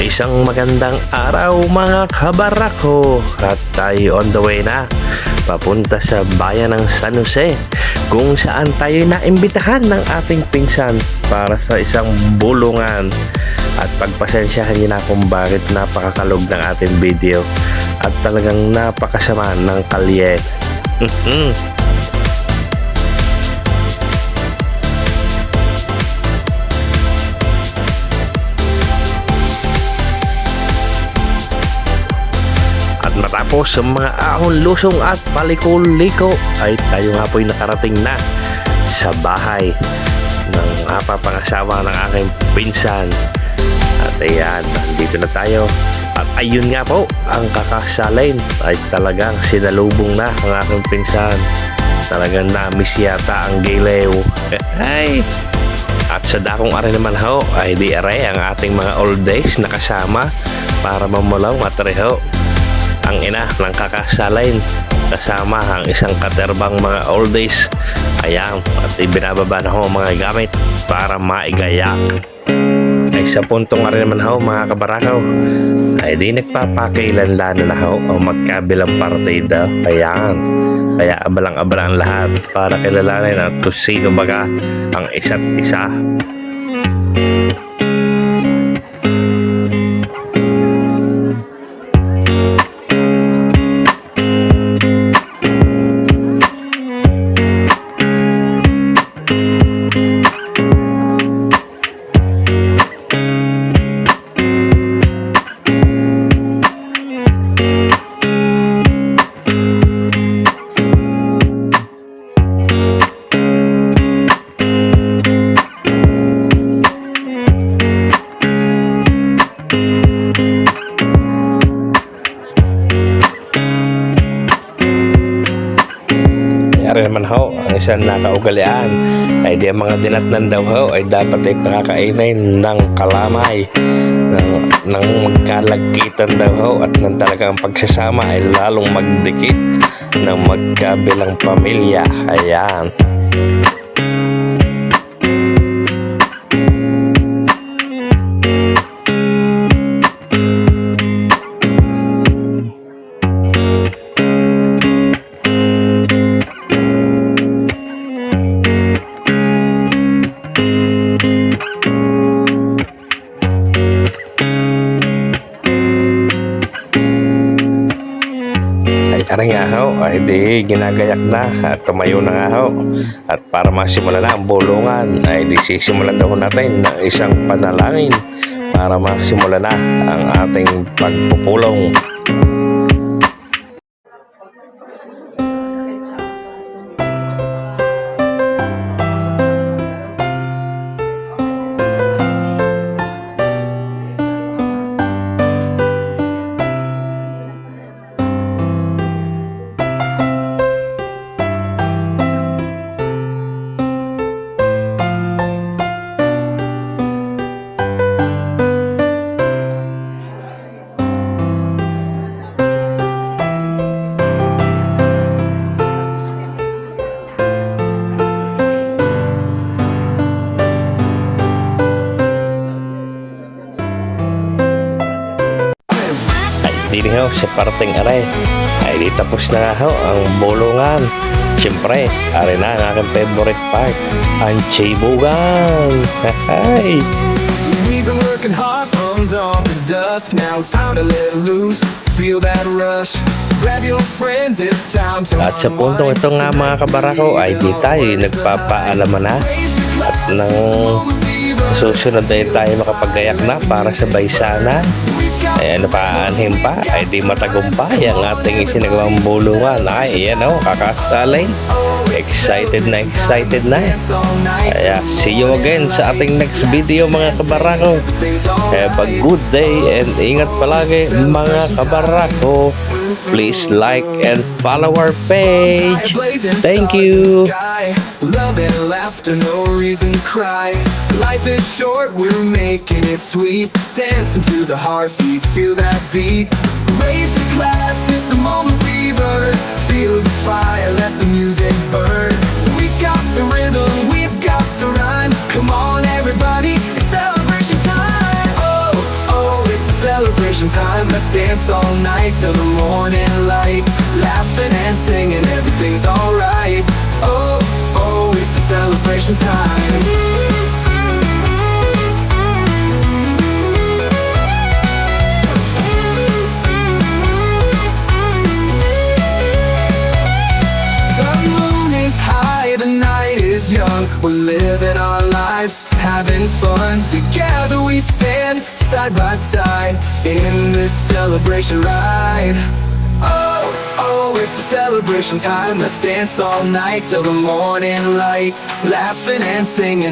Isang magandang araw mga kabarako at tayo on the way na papunta sa bayan ng San Jose kung saan tayo naimbitahan ng ating pinsan para sa isang bulungan. At pagpasensyahan niyo na kung bakit napakakalog ng ating video at talagang napakasama ng kalye. Matapos sa mga ahon lusong at paliko-liko ay tayo nga po'y nakarating na sa bahay ng pangasawa ng aking pinsan. At ayan, nandito na tayo. At ayun nga po, ang kakasalin ay talagang sinalubong na ang aking pinsan. Talagang na-miss yata ang gilew. Ay! At sa dakong ari naman ho, ay di aray ang ating mga old days na kasama para mamulaw matreho. Ang ina ng kakasalin kasama ang isang katerbang mga oldies. Ayan, at ibinababa na ho mga gamit para maigayak. Ay sa puntong nga rin naman ho mga kabarakaw ay di nagpapakilanlan na ho o magkabilang partida. Ayan, kaya abalang-abalang lahat para kilalanin at kung sino baga ang isa't isa. Ari naman ho, ang isang nakaugalian ay di ang mga dinatnan daw ho ay dapat ay pakakainin ng kalamay ng magkalagkitan daw ho at ng talagang pagsasama ay lalong magdikit ng magkabilang pamilya. Ayan. Ari nga ho, ay di ginagayak na at tumayo na nga ho. At para masimulan na ang bulungan ay di sisimulan daw natin ng isang panalangin para masimulan na ang ating pagpupulong. Dili ho sa parting aray ay di tapos na nga ho ang bulungan. Siyempre, ari na ang aking favorite part, ang chibugan. Hay! We've been working hard from dawn to dusk. Now it's time to let loose. Feel that rush. Grab your friends, it's time to At sa puntong ito nga mga kabarako ay di tayo nagpapaalaman na at nang susunod ay tayo makapagayak na para sa baysana. Ay ano pa aanhin pa ay di matagumpay ang ating isinagawang bulungan. Ay yan o, kakasalay. Excited na. Kaya see you again sa ating next video mga kabarako. Have a good day and ingat palagi mga kabarako. Please like and follow our page. Thank you. Love and laughter, no reason to cry. Life is short, we're making it sweet. Dancing to the heartbeat, feel that beat. Raise your glass, it's the moment we've earned. Feel the fire, let the music burn. We got the rhythm, we've got the rhyme. Come on everybody, it's celebration time. Oh, oh, it's celebration time. Let's dance all night till the morning light. Laughing and singing, everything's alright. Oh, oh, it's a celebration time. Young, we're living our lives, having fun. Together we stand side by side in this celebration ride. Oh, oh, it's a celebration time. Let's dance all night till the morning light. Laughing and singing.